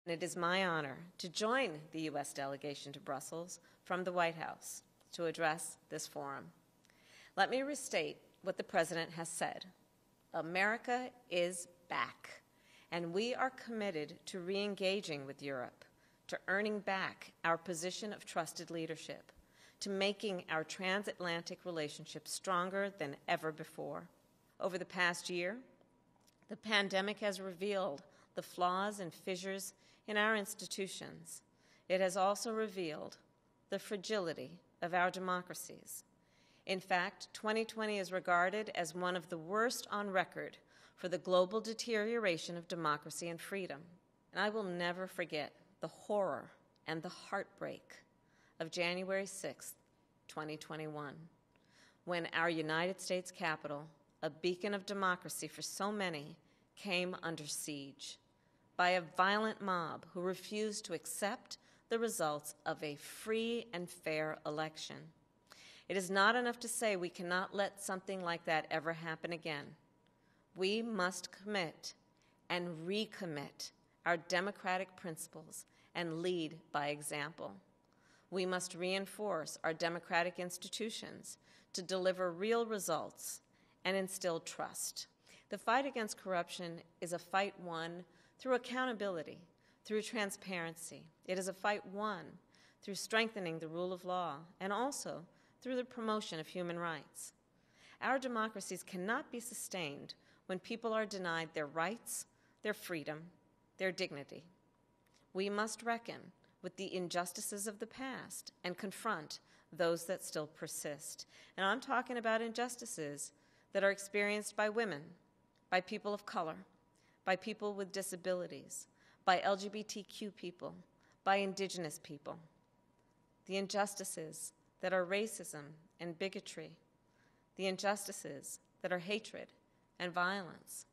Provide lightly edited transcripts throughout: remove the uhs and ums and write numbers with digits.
And it is my honor to join the U.S. delegation to Brussels from the White House to address this forum. Let me restate what the President has said. America is back, and we are committed to re-engaging with Europe, to earning back our position of trusted leadership, to making our transatlantic relationship stronger than ever before. Over the past year, the pandemic has revealed the flaws and fissures in our institutions. It has also revealed the fragility of our democracies. In fact, 2020 is regarded as one of the worst on record for the global deterioration of democracy and freedom. And I will never forget the horror and the heartbreak of January 6th, 2021, when our United States Capitol, a beacon of democracy for so many, came under siege by a violent mob who refused to accept the results of a free and fair election. It is not enough to say we cannot let something like that ever happen again. We must commit and recommit our democratic principles and lead by example. We must reinforce our democratic institutions to deliver real results and instill trust. The fight against corruption is a fight won through accountability, through transparency. It is a fight won through strengthening the rule of law and also through the promotion of human rights. Our democracies cannot be sustained when people are denied their rights, their freedom, their dignity. We must reckon with the injustices of the past and confront those that still persist. And I'm talking about injustices that are experienced by women, by people of color, by people with disabilities, by LGBTQ people, by indigenous people. The injustices that are racism and bigotry, the injustices that are hatred and violence,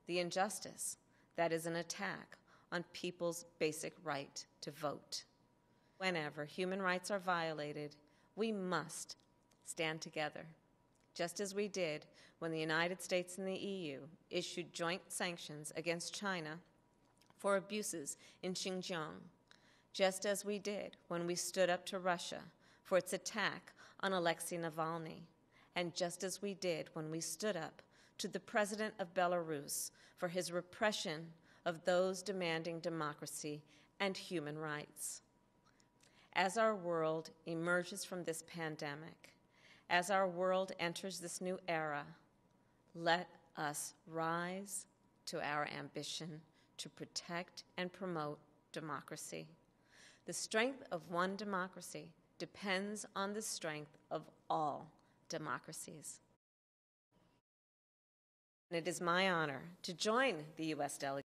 the injustice that is an attack on people's basic right to vote. Whenever human rights are violated, we must stand together, just as we did when the United States and the EU issued joint sanctions against China for abuses in Xinjiang, just as we did when we stood up to Russia for its attack on Alexei Navalny, and just as we did when we stood up to the President of Belarus for his repression of those demanding democracy and human rights. As our world emerges from this pandemic, as our world enters this new era, let us rise to our ambition to protect and promote democracy. The strength of one democracy depends on the strength of all democracies. And it is my honor to join the U.S. delegation